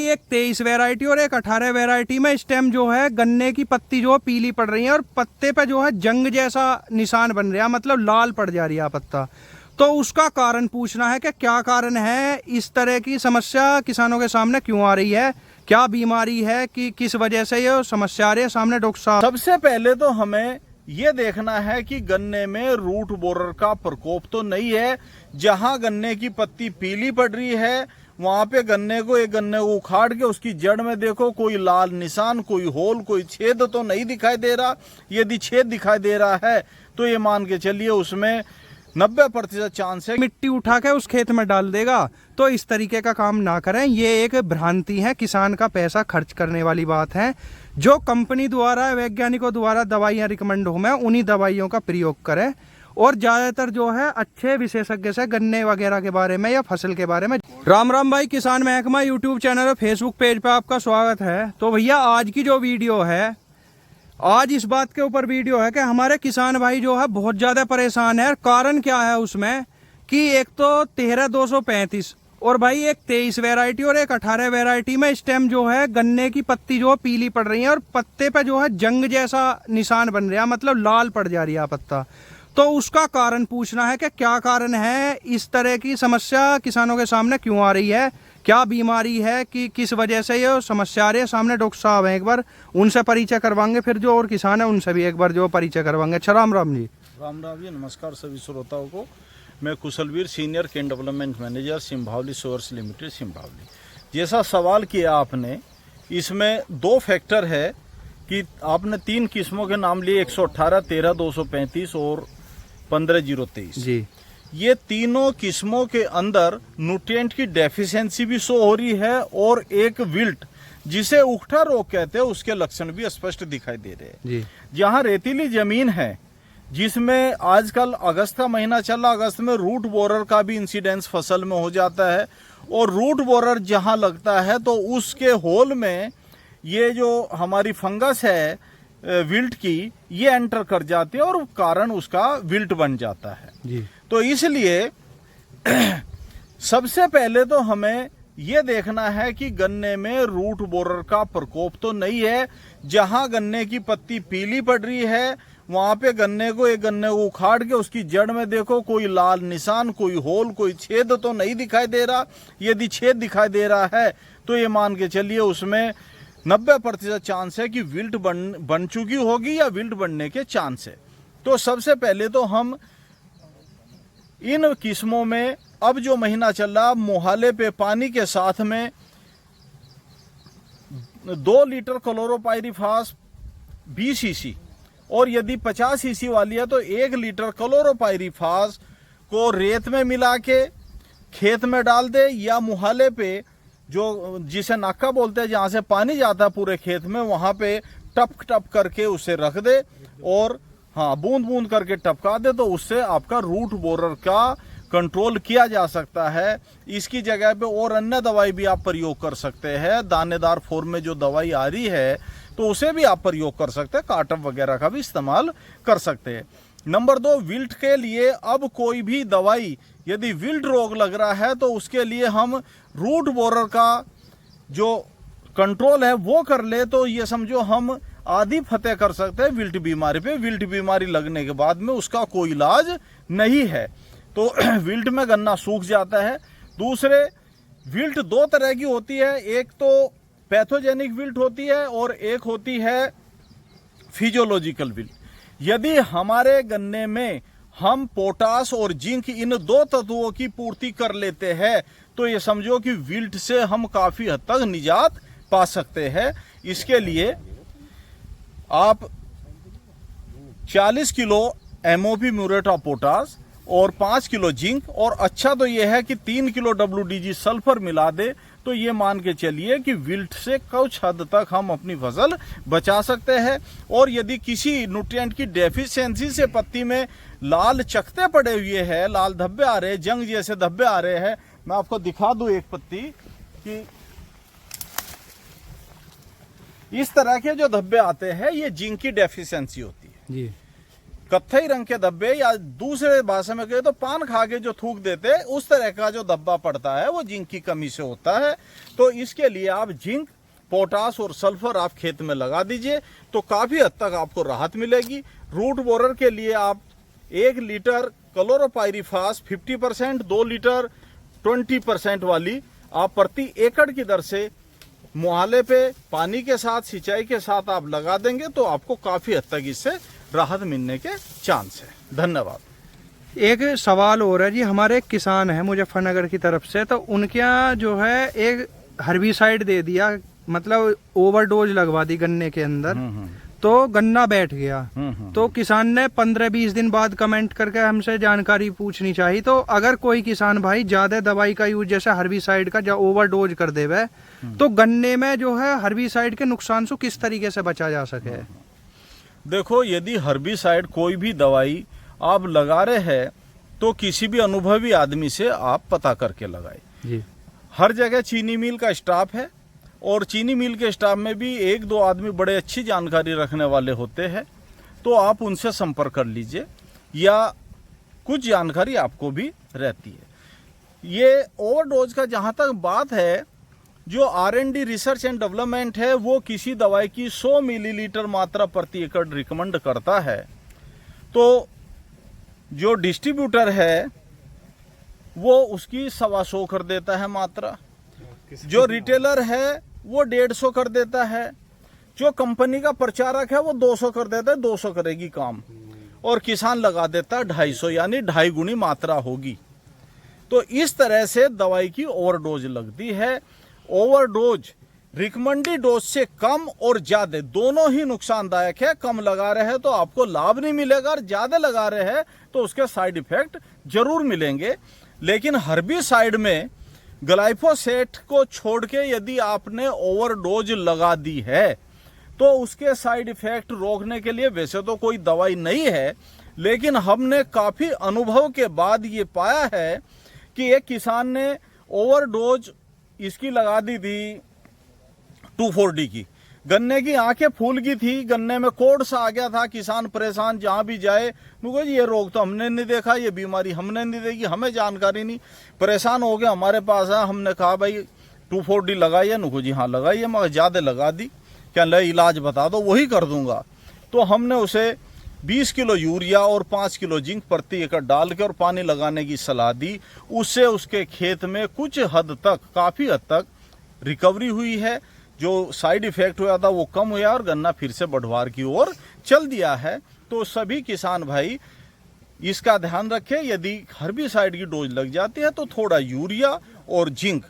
एक 23 वैरायटी और एक 18 वैरायटी में इस टाइम जो है गन्ने की पत्ती जो है पीली पड़ रही है और पत्ते पे जो है जंग जैसा निशान बन रहा है, मतलब लाल पड़ जा रही है पत्ता। तो उसका कारण पूछना है कि क्या कारण है, इस तरह की समस्या किसानों के सामने क्यों आ रही है, क्या बीमारी है कि किस वजह से ये समस्या आ रही है सामने डॉक्टर साहब। सबसे पहले तो हमें ये देखना है कि गन्ने में रूट बोरर का प्रकोप तो नहीं है। जहां गन्ने की पत्ती पीली पड़ रही है वहां पे गन्ने को उखाड़ के उसकी जड़ में देखो, कोई लाल निशान, कोई होल, कोई छेद तो नहीं दिखाई दे रहा। यदि छेद दिखाई दे रहा है तो ये मान के चलिए उसमें 90% चांस है मिट्टी उठा के उस खेत में डाल देगा। तो इस तरीके का काम ना करें, ये एक भ्रांति है, किसान का पैसा खर्च करने वाली बात है। जो कंपनी द्वारा, वैज्ञानिकों द्वारा दवाइयां रिकमेंड हो में उन्हीं दवाइयों का प्रयोग करें और ज्यादातर जो है अच्छे विशेषज्ञ से गन्ने वगैरह के बारे में या फसल के बारे में। राम राम भाई, किसान महकमा यूट्यूब चैनल और फेसबुक पेज पे आपका स्वागत है। तो भैया आज की जो वीडियो है, आज इस बात के ऊपर वीडियो है कि हमारे किसान भाई जो है बहुत ज्यादा परेशान है। कारण क्या है उसमें कि एक तो 13-235 और भाई एक 23 वैरायटी और एक 18 वैरायटी में इस टाइम जो है गन्ने की पत्ती जो है पीली पड़ रही है और पत्ते पे जो है जंग जैसा निशान बन रहा है, मतलब लाल पड़ जा रही है पत्ता। तो उसका कारण पूछना है कि क्या कारण है, इस तरह की समस्या किसानों के सामने क्यों आ रही है, क्या बीमारी है कि किस वजह से ये समस्या आ रही है। सामने डॉक्टर साहब हैं, एक बार उनसे परिचय करवाएंगे, फिर जो और किसान है उनसे भी एक बार जो परिचय करवाएंगे। अच्छा राम राम जी। राम राम जी, नमस्कार सभी श्रोताओं को। मैं Kushalveer, senior cane development manager, Simbhaoli source limited, Simbhaoli. जैसा सवाल किया आपने, इसमें दो फैक्टर है कि आपने 3 किस्मों के नाम लिए, 118, 13-235 और 15-023 जी। ये तीनों किस्मों के अंदर न्यूट्रिएंट की डेफिशिएंसी भी शो हो रही है और एक विल्ट जिसे उकठा रोग कहते हैं उसके लक्षण भी स्पष्ट दिखाई दे रहे हैं जी। जहां रेतीली जमीन है, जिसमें आजकल अगस्त का महीना चला, अगस्त में रूट बोरर का भी इंसिडेंस फसल में हो जाता है और रूट बोरर जहां लगता है तो उसके होल में ये जो हमारी फंगस है विल्ट की, ये एंटर कर जाती है और कारण उसका विल्ट बन जाता है जी। तो इसलिए सबसे पहले तो हमें ये देखना है कि गन्ने में रूट बोरर का प्रकोप तो नहीं है। जहां गन्ने की पत्ती पीली पड़ रही है वहां पे गन्ने को उखाड़ के उसकी जड़ में देखो, कोई लाल निशान, कोई होल, कोई छेद तो नहीं दिखाई दे रहा। यदि छेद दिखाई दे रहा है तो ये मान के चलिए उसमें 90% चांस है कि विल्ट बन चुकी होगी या विल्ट बनने के चांस है। तो सबसे पहले तो हम इन किस्मों में, अब जो महीना चल रहा, मुहाले पे पानी के साथ में 2 लीटर क्लोरोपाइरीफास 20 सीसी और यदि 50 सीसी वाली है तो 1 लीटर क्लोरोपाइरीफास को रेत में मिला के खेत में डाल दे, या मुहाले पे जो जिसे नाका बोलते हैं, जहां से पानी जाता है पूरे खेत में, वहां पे टप टप करके उसे रख दे और हाँ, बूंद बूंद करके टपका दे, तो उससे आपका रूट बोरर का कंट्रोल किया जा सकता है। इसकी जगह पे और अन्य दवाई भी आप प्रयोग कर सकते हैं। दानेदार फॉर्म में जो दवाई आ रही है तो उसे भी आप प्रयोग कर सकते हैं, काटअप वगैरह का भी इस्तेमाल कर सकते हैं। नंबर 2, विल्ट के लिए अब कोई भी दवाई, यदि विल्ट रोग लग रहा है तो उसके लिए हम रूट बोरर का जो कंट्रोल है वो कर ले तो ये समझो हम आधी फतेह कर सकते हैं विल्ट बीमारी पे। विल्ट बीमारी लगने के बाद में उसका कोई इलाज नहीं है। तो विल्ट में गन्ना सूख जाता है। दूसरे, विल्ट 2 तरह की होती है, एक तो पैथोजेनिक विल्ट होती है और एक होती है फिजियोलॉजिकल विल्ट। यदि हमारे गन्ने में हम पोटास और जिंक, इन 2 तत्वों की पूर्ति कर लेते हैं तो ये समझो कि विल्ट से हम काफी हद तक निजात पा सकते हैं। इसके लिए आप 40 kilo MOP muriate of potash और 5 किलो जिंक, और अच्छा तो यह है कि 3 किलो WDG सल्फर मिला दे, तो ये मान के चलिए कि विल्ट से कुछ हद तक हम अपनी फसल बचा सकते हैं। और यदि किसी न्यूट्रिएंट की डेफिशिएंसी से पत्ती में लाल चकते पड़े हुए हैं, लाल धब्बे आ रहे हैं, जंग जैसे धब्बे आ रहे हैं, मैं आपको दिखा दूं एक पत्ती कि इस तरह के जो धब्बे आते हैं, ये जिंक की डेफिशिएंसी होती है जी। कत्थई रंग के धब्बे, या दूसरे भाषा में कहे तो पान खा के जो थूक देते हैं उस तरह का जो धब्बा पड़ता है वो जिंक की कमी से होता है। तो इसके लिए आप जिंक, पोटास और सल्फर आप खेत में लगा दीजिए तो काफी हद तक आपको राहत मिलेगी। रूट बोरर के लिए आप 1 लीटर क्लोरोपाइरीफास 50%, 2 लीटर 20% वाली आप प्रति एकड़ की दर से मुहाले पे पानी के साथ, सिंचाई के साथ आप लगा देंगे तो आपको काफी हद तक इससे राहत मिलने के चांस है। धन्यवाद। एक सवाल और है जी, हमारे एक किसान है मुजफ्फरनगर की तरफ से, तो उनके यहाँ जो है एक हर्बिसाइड दे दिया, मतलब ओवरडोज लगवा दी गन्ने के अंदर, तो गन्ना बैठ गया। तो किसान ने 15-20 दिन बाद कमेंट करके हमसे जानकारी पूछनी चाहिए। तो अगर कोई किसान भाई ज्यादा दवाई का यूज जैसे हर्बिसाइड का ओवरडोज कर देवे, तो गन्ने में जो है हर्बिसाइड के नुकसान से किस तरीके से बचा जा सके? देखो, यदि हर्बिसाइड कोई भी दवाई आप लगा रहे हैं तो किसी भी अनुभवी आदमी से आप पता करके लगाए जी। हर जगह चीनी मिल का स्टाफ है और चीनी मिल के स्टाफ में भी 1-2 आदमी बड़े अच्छी जानकारी रखने वाले होते हैं, तो आप उनसे संपर्क कर लीजिए, या कुछ जानकारी आपको भी रहती है। ये ओवरडोज का जहाँ तक बात है, जो R&D रिसर्च एंड डेवलपमेंट है वो किसी दवाई की 100 मिलीलीटर मात्रा प्रति एकड़ रिकमेंड करता है, तो जो डिस्ट्रीब्यूटर है वो उसकी 125 कर देता है मात्रा, जो रिटेलर है वो 150 कर देता है, जो कंपनी का प्रचारक है वो 200 कर देता है, 200 करेगी काम, और किसान लगा देता है 250, यानी 2.5 गुनी मात्रा होगी। तो इस तरह से दवाई की ओवरडोज लगती है। ओवरडोज रिकमेंडेड डोज से कम और ज्यादा दोनों ही नुकसानदायक है। कम लगा रहे हैं तो आपको लाभ नहीं मिलेगा, और ज्यादा लगा रहे हैं तो उसके साइड इफेक्ट जरूर मिलेंगे। लेकिन हर्बिसाइड में ग्लाइफोसेट को छोड़ के यदि आपने ओवरडोज लगा दी है तो उसके साइड इफेक्ट रोकने के लिए वैसे तो कोई दवाई नहीं है, लेकिन हमने काफी अनुभव के बाद ये पाया है कि एक किसान ने ओवरडोज इसकी लगा दी थी 2,4-D की, गन्ने की आंखें फूल गई थी, गन्ने में कोड़ सा आ गया था, किसान परेशान, जहां भी जाए मुझे ये रोग तो हमने नहीं देखा, ये बीमारी हमने नहीं देखी, हमें जानकारी नहीं, परेशान हो गए, हमारे पास है। हमने कहा भाई 2,4-D लगाइए, नुको जी हाँ लगाइए, मगर ज्यादा लगा दी, क्या ले इलाज बता दो, वही कर दूंगा। तो हमने उसे 20 किलो यूरिया और 5 किलो जिंक प्रति एकड़ डाल के और पानी लगाने की सलाह दी। उससे उसके खेत में कुछ हद तक, काफी हद तक रिकवरी हुई है, जो साइड इफेक्ट हुआ था वो कम हुआ और गन्ना फिर से बढ़वार की ओर चल दिया है। तो सभी किसान भाई इसका ध्यान रखें, यदि हर्बिसाइड की डोज लग जाती है तो थोड़ा यूरिया और zinc,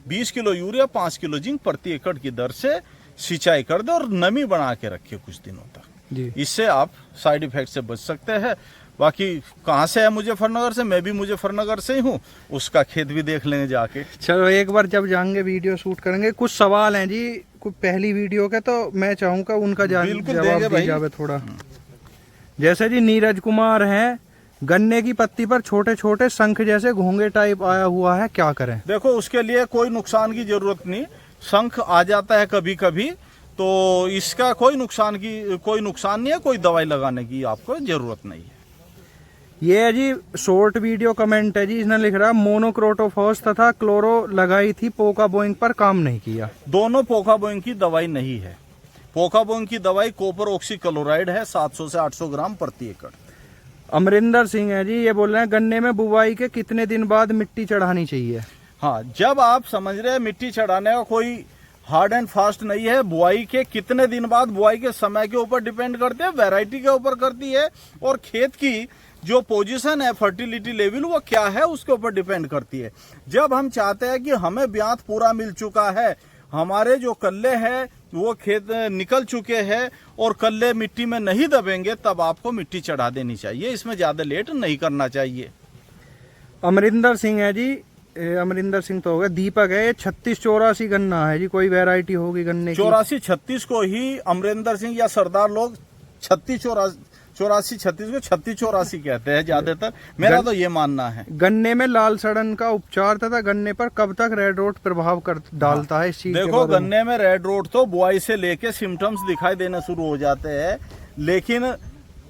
20 kilo urea 5 kilo zinc प्रति एकड़ की दर से सिंचाई कर दे और नमी बना के रखे कुछ दिनों तक जी। इससे आप साइड इफेक्ट से बच सकते हैं। बाकी कहाँ से है मुजफ्फरनगर से, मैं भी मुजफ्फरनगर से ही हूँ, उसका खेत भी देख लेंगे जाके। चलो एक बार जब जाएंगे वीडियो शूट करेंगे। कुछ सवाल हैं जी कुछ पहली वीडियो के, तो मैं चाहूँगा उनका जवाब दी जावे थोड़ा। जैसे जी नीरज कुमार हैं, गन्ने की पत्ती पर छोटे छोटे शंख जैसे घोंगे टाइप आया हुआ है, क्या करें? देखो, उसके लिए कोई नुकसान की जरूरत नहीं, शंख आ जाता है कभी कभी, तो इसका कोई नुकसान नहीं है, कोई दवाई लगाने की आपको जरूरत नहीं है। ये है जी शॉर्ट वीडियो कमेंट है जी, इसने लिख रहा मोनोक्रोटोफॉस तथा क्लोरो लगाई थी, पोका बोइंग पर काम नहीं किया। दोनों पोका बोइंग की दवाई नहीं है। पोका बोइंग की दवाई कॉपर ऑक्सीक्लोराइड है, 700 से 800 ग्राम प्रति एकड़। अमरिंदर सिंह है जी, ये बोल रहे हैं गन्ने में बुवाई के कितने दिन बाद मिट्टी चढ़ानी चाहिए? हाँ, जब आप समझ रहे हैं मिट्टी चढ़ाने का कोई हार्ड एंड फास्ट नहीं है, बुआई के कितने दिन बाद, बुआई के समय के ऊपर डिपेंड करते हैं, वैरायटी के ऊपर करती है, और खेत की जो पोजीशन है, फर्टिलिटी लेवल वो क्या है उसके ऊपर डिपेंड करती है। जब हम चाहते हैं कि हमें ब्यात पूरा मिल चुका है, हमारे जो कल्ले हैं वो खेत निकल चुके हैं और कल्ले मिट्टी में नहीं दबेंगे, तब आपको मिट्टी चढ़ा देनी चाहिए, इसमें ज्यादा लेट नहीं करना चाहिए। अमरिंदर सिंह है जी, अमरिंदर सिंह तो हो गया, दीपक है, ये 3684 गन्ना है जी, कोई वैरायटी होगी गन्ने की? 84-36 को ही अमरिंदर सिंह या सरदार लोग 84-36 को 3684 कहते हैं ज्यादातर, मेरा तो ये मानना है। गन्ने में लाल सड़न का उपचार तथा गन्ने पर कब तक रेड रोट प्रभाव कर डालता है इस चीज? देखो, गन्ने में रेड रोट तो बुआई से लेके सिम्टम्स दिखाई देने शुरू हो जाते हैं, लेकिन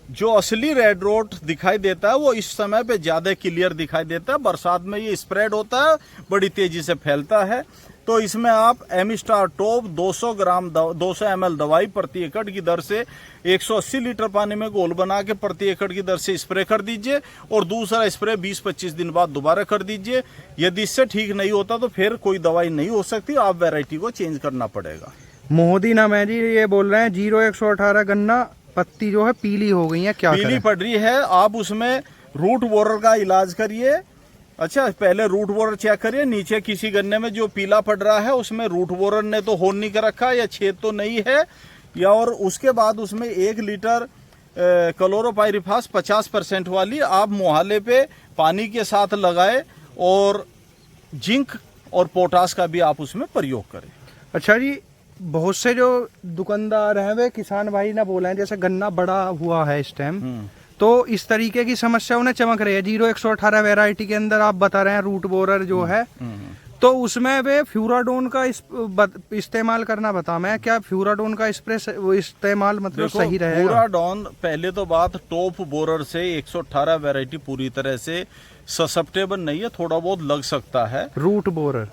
जो असली रेड रोट दिखाई देता है वो इस समय पे ज्यादा क्लियर दिखाई देता है। बरसात में ये स्प्रेड होता है, बड़ी तेजी से फैलता है। तो इसमें आप एमिस्टार टॉप 200 ml दवाई प्रति एकड़ की दर से 180 लीटर पानी में घोल बना के प्रति एकड़ की दर से स्प्रे कर दीजिए और दूसरा स्प्रे 20-25 दिन बाद दोबारा कर दीजिए। यदि इससे ठीक नहीं होता तो फिर कोई दवाई नहीं हो सकती, आप वैरायटी को चेंज करना पड़ेगा। मोदी नाम है जी, ये बोल रहे हैं 0118 गन्ना पत्ती जो है पीली हो गई है, क्या पीली पड़ रही है, आप उसमें रूट बोरर का इलाज करिए। अच्छा, पहले रूट बोरर चेक करिए, नीचे किसी गन्ने में जो पीला पड़ रहा है उसमें रूट बोरर ने तो होल नहीं कर रखा या छेद तो नहीं है, या और उसके बाद उसमें 1 लीटर क्लोरोपाइरिफास 50% वाली आप मुहाले पे पानी के साथ लगाए और जिंक और पोटास का भी आप उसमें प्रयोग करें। अच्छा जी, बहुत से जो दुकानदार हैं वे किसान भाई ने बोला है जैसे गन्ना बड़ा हुआ है इस टाइम, तो इस तरीके की समस्या उन्हें चमक रही है। 0118 वैरायटी के अंदर आप बता रहे हैं रूट बोरर जो है, तो उसमें वे फ्यूराडोन का इस्तेमाल करना बता मैं, क्या फ्यूराडोन का स्प्रे इस्तेमाल मतलब सही रहेगा? फ्यूराडोन पहले तो बात टॉप बोरर से 118 वैरायटी पूरी तरह से ससेप्टेबल नहीं है, थोड़ा बहुत लग सकता है। रूट बोरर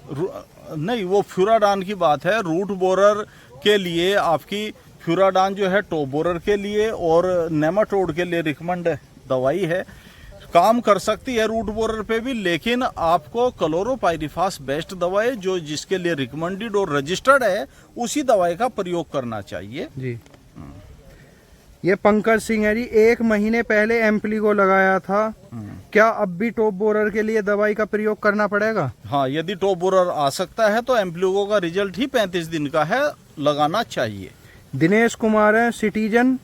नहीं, वो फ्यूराडान की बात है। रूट बोरर के लिए आपकी फ्यूराडान जो है टॉप बोरर के लिए और नेमाटोड के लिए रिकमेंड दवाई है, काम कर सकती है रूट बोरर पे भी, लेकिन आपको क्लोरोपाइरिफास बेस्ट दवा है जो जिसके लिए रिकमेंडेड और रजिस्टर्ड है, उसी दवाई का प्रयोग करना चाहिए जी। ये पंकज सिंह है जी, 1 महीने पहले एम्प्लीगो लगाया था, क्या अब भी टॉप बोरर के लिए दवाई का प्रयोग करना पड़ेगा? हाँ, यदि टॉप बोरर आ सकता है तो एम्प्लीगो का रिजल्ट ही 35 दिन का है, लगाना चाहिए। दिनेश कुमार है, सिटीजन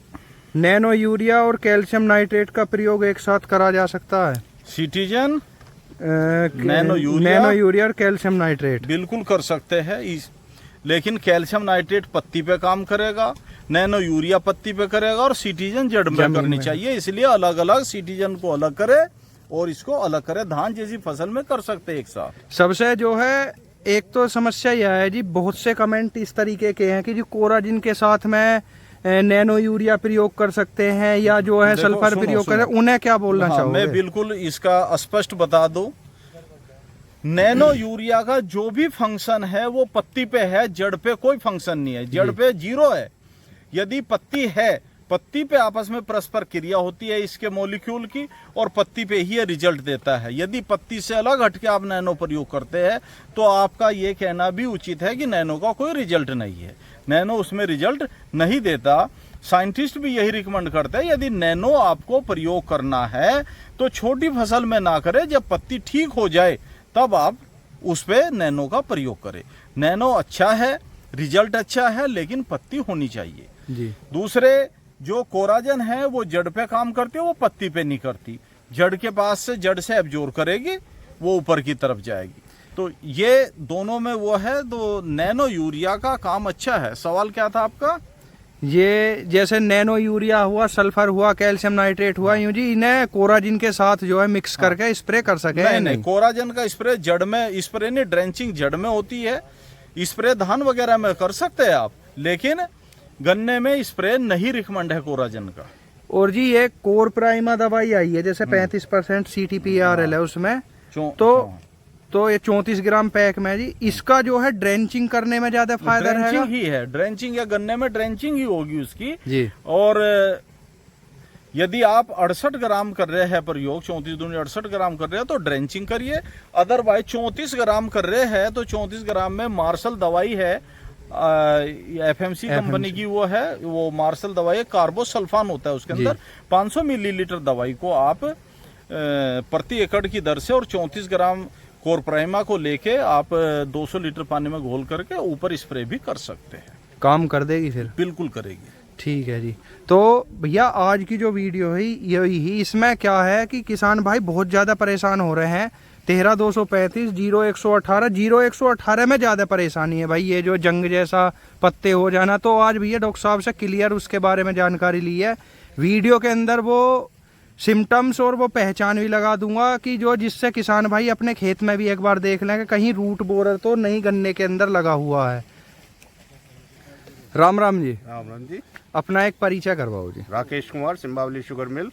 नैनो यूरिया और कैल्शियम नाइट्रेट का प्रयोग एक साथ करा जा सकता है? सिटीजन नैनो यूरिया और कैल्शियम नाइट्रेट बिल्कुल कर सकते हैं, लेकिन कैल्शियम नाइट्रेट पत्ती पे काम करेगा, नैनो यूरिया पत्ती पे करेगा और सिटीजन जड़ में करनी चाहिए। इसलिए अलग अलग सिटीजन को अलग करे और इसको अलग करे, धान जैसी फसल में कर सकते हैं एक साथ। सबसे जो है एक तो समस्या यह है जी, बहुत से कमेंट इस तरीके के हैं कि जो कोराजिन के साथ में नैनो यूरिया प्रयोग कर सकते हैं या जो है सल्फर प्रयोग करें, उन्हें क्या बोलना चाहोगे? मैं बिल्कुल इसका स्पष्ट बता दूं, नैनो यूरिया का जो भी फंक्शन है वो पत्ती पे है, जड़ पे कोई फंक्शन नहीं है, जड़ पे 0 है। यदि पत्ती है, पत्ती पे आपस में परस्पर क्रिया होती है इसके मॉलिक्यूल की और पत्ती पे ही रिजल्ट देता है। यदि पत्ती से अलग हटके आप नैनो प्रयोग करते हैं तो आपका ये कहना भी उचित है कि नैनो का कोई रिजल्ट नहीं है, नैनो उसमें रिजल्ट नहीं देता। साइंटिस्ट भी यही रिकमेंड करते हैं, यदि नैनो आपको प्रयोग करना है तो छोटी फसल में ना करें, जब पत्ती ठीक हो जाए तब आप उस पे नैनो का प्रयोग करें। नैनो अच्छा है, रिजल्ट अच्छा है, लेकिन पत्ती होनी चाहिए जी। दूसरे जो कोराजन है वो जड़ पे काम करती है, वो पत्ती पे नहीं करती, जड़ के पास से जड़ से एब्जॉर्ब करेगी, वो ऊपर की तरफ जाएगी। तो ये दोनों में वो है, तो नैनो यूरिया का काम अच्छा है। सवाल क्या था आपका? ये जैसे नैनो यूरिया हुआ, सल्फर हुआ, कैल्शियम नाइट्रेट हुआ, यूं जी इन्हें कोराजिन के साथ जो है मिक्स करके स्प्रे कर सके? नहीं, कोराजन का स्प्रे जड़ में, स्प्रे नहीं, ड्रेंचिंग जड़ में होती है। स्प्रे धान वगैरह में कर सकते हैं आप, लेकिन गन्ने में स्प्रे नहीं रिकमेंड है कोराजन का। और जी ये कोर प्राइमा दवाई आई है जैसे 35% CTPRL है उसमें, तो ये 34 ग्राम पैक में जी, इसका जो है ड्रेंचिंग करने में ज्यादा फायदा रहेगा? ड्रेंचिंग ही है, ड्रेंचिंग या गन्ने में ड्रेंचिंग ही होगी उसकी जी। और यदि आप 68 ग्राम कर रहे हैं प्रयोग, 34 दूनी 68 ग्राम कर रहे हैं तो ड्रेंचिंग करिए। अदरवाइज 34 ग्राम कर रहे हैं तो 34 ग्राम में मार्शल दवाई है, FMC कंपनी की वो है, वो मार्शल दवाई है, कार्बोसल्फान होता है उसके अंदर। 500 मिलीलीटर दवाई को आप प्रति एकड़ की दर से और 34 ग्राम कोर प्राइमा को लेके आप 200 लीटर पानी में घोल करके ऊपर स्प्रे भी कर सकते हैं। काम कर देगी फिर? बिल्कुल करेगी। ठीक है जी। तो भैया आज की जो वीडियो है यही, इसमें क्या है कि किसान भाई बहुत ज़्यादा परेशान हो रहे हैं। 13235 0118 0118 में ज़्यादा परेशानी है भाई, ये जो जंग जैसा पत्ते हो जाना। तो आज भैया डॉक्टर साहब से क्लियर उसके बारे में जानकारी ली है। वीडियो के अंदर वो सिम्टम्स और वो पहचान भी लगा दूंगा कि जो जिससे किसान भाई अपने खेत में भी एक बार देख लें कि कहीं रूट बोरर तो नहीं गन्ने के अंदर लगा हुआ है। राम राम जी। राम राम जी। अपना एक परिचय करवाओ जी। Rakesh Kumar, Simbhaoli sugar mill.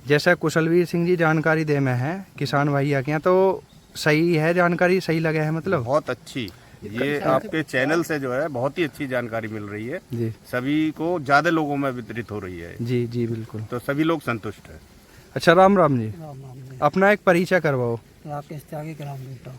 जैसे कुशलवीर सिंह जी जानकारी दे में है किसान भैया के यहाँ, तो सही है जानकारी, सही लगे है मतलब? बहुत अच्छी, ये आपके चैनल से जो है बहुत ही अच्छी जानकारी मिल रही है जी। सभी को, ज्यादा लोगों में वितरित हो रही है। जी जी बिल्कुल। तो सभी लोग संतुष्ट है। अच्छा राम राम जी। अपना एक परिचय करवाओ। राकेश त्यागी ग्राम बेटा।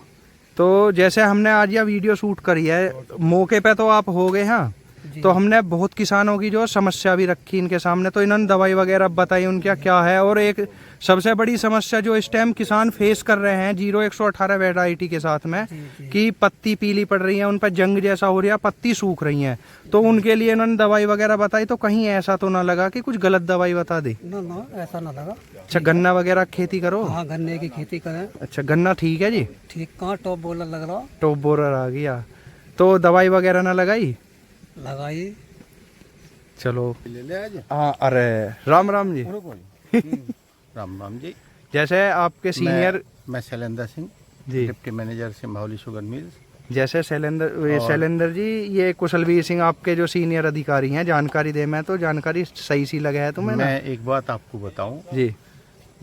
तो जैसे हमने आज यह वीडियो शूट करी है, मौके पे तो आप हो गए हैं, तो हमने बहुत किसानों की जो समस्या भी रखी इनके सामने, तो इन्होंने दवाई वगैरह बताई उनका क्या है। और एक सबसे बड़ी समस्या जो इस टाइम किसान फेस कर रहे हैं 0118 वैरायटी के साथ में, कि पत्ती पीली पड़ रही है, उन पर जंग जैसा हो रहा है, पत्ती सूख रही है, तो उनके लिए इन्होंने दवाई वगैरह बताई। तो कहीं ऐसा तो ना लगा कि कुछ गलत दवाई बता दी? ना ऐसा ना लगा। अच्छा, गन्ना वगैरह खेती करो? हाँ, गन्ने की खेती करें। अच्छा, गन्ना ठीक है जी? ठीक। कहाँ टॉप बोलर लग रहा? टॉप बोरर आ गया, तो दवाई वगैरह ना लगाई? लगाई। चलो हाँ। अरे राम राम जी। राम राम जी। जैसे आपके सीनियर, मैं Shailendra Singh ji, deputy manager सिंबावली sugar mill. जैसे शैलेंद्र जी, ये कुशलवीर सिंह आपके जो सीनियर अधिकारी हैं, जानकारी दे मैं, तो जानकारी सही सी लगे है तुम्हें? मैं एक बात आपको बताऊं जी।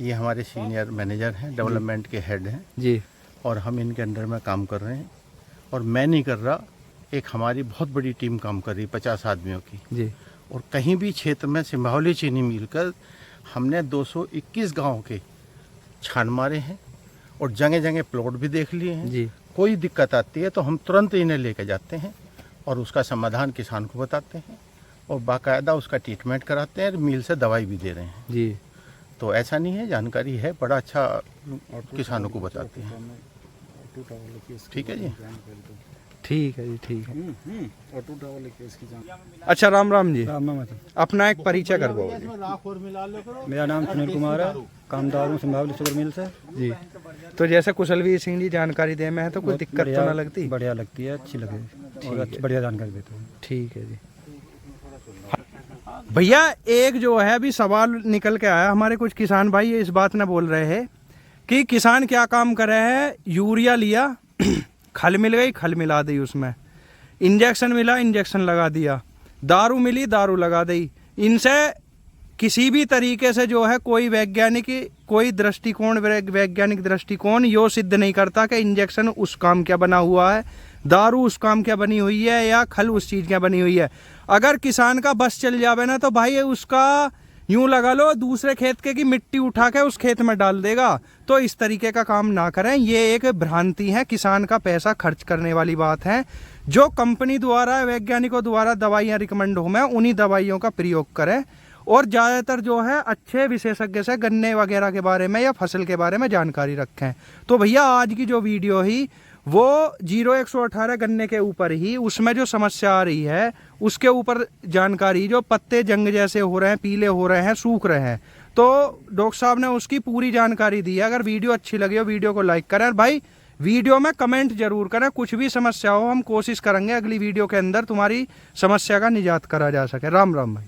ये हमारे सीनियर मैनेजर हैं, डेवलपमेंट के हेड हैं जी। और हम इनके अंडर में काम कर रहे हैं। और मैं नहीं कर रहा, एक हमारी बहुत बड़ी टीम काम कर रही है 50 आदमियों की। जी। और कहीं भी क्षेत्र में सिंबावली चीनी मिल कर हमने 221 गांव के छान मारे हैं और जगह जगह प्लॉट भी देख लिए हैं जी। कोई दिक्कत आती है तो हम तुरंत इन्हें लेकर जाते हैं और उसका समाधान किसान को बताते हैं और बाकायदा उसका ट्रीटमेंट कराते हैं और मिल से दवाई भी दे रहे हैं जी। तो ऐसा नहीं है, जानकारी है, बड़ा अच्छा किसानों को बताते हैं। ठीक है जी। ठीक है जी, ठीक है। अच्छा राम राम जी। अपना एक परिचय करवाओ जी। मेरा नाम सुनील कुमार है, कामदार हूँ सिंबावली शुगर मिल से जी। तो जैसे कुशलवीर सिंह जी जानकारी दे में है, तो कोई दिक्कत तो ना लगती? बढ़िया लगती है, अच्छी लगे और बढ़िया जानकारी देते हैं। ठीक है जी। भैया एक जो है अभी सवाल निकल के आया, हमारे कुछ किसान भाई इस बात न बोल रहे हैं कि किसान क्या काम कर रहे हैं, यूरिया लिया, खल मिल गई, खल मिला दी उसमें, इंजेक्शन मिला, इंजेक्शन लगा दिया, दारू मिली, दारू लगा दी। इनसे किसी भी तरीके से जो है कोई वैज्ञानिक दृष्टिकोण यो सिद्ध नहीं करता कि इंजेक्शन उस काम क्या बना हुआ है, दारू उस काम क्या बनी हुई है, या खल उस चीज़ क्या बनी हुई है। अगर किसान का बस चल जावे ना, तो भाई उसका यूं लगा लो दूसरे खेत के की मिट्टी उठा के उस खेत में डाल देगा। तो इस तरीके का काम ना करें, ये एक भ्रांति है, किसान का पैसा खर्च करने वाली बात है। जो कंपनी द्वारा, वैज्ञानिकों द्वारा दवाइयाँ रिकमेंड हो, उन्हीं दवाइयों का प्रयोग करें और ज़्यादातर जो है अच्छे विशेषज्ञ से गन्ने वगैरह के बारे में या फसल के बारे में जानकारी रखें। तो भैया आज की जो वीडियो ही वो 0118 गन्ने के ऊपर ही, उसमें जो समस्या आ रही है उसके ऊपर जानकारी, जो पत्ते जंग जैसे हो रहे हैं, पीले हो रहे हैं, सूख रहे हैं, तो डॉक्टर साहब ने उसकी पूरी जानकारी दी है। अगर वीडियो अच्छी लगी हो वीडियो को लाइक करें और भाई वीडियो में कमेंट जरूर करें, कुछ भी समस्या हो हम कोशिश करेंगे अगली वीडियो के अंदर तुम्हारी समस्या का निजात करा जा सके। राम राम भाई।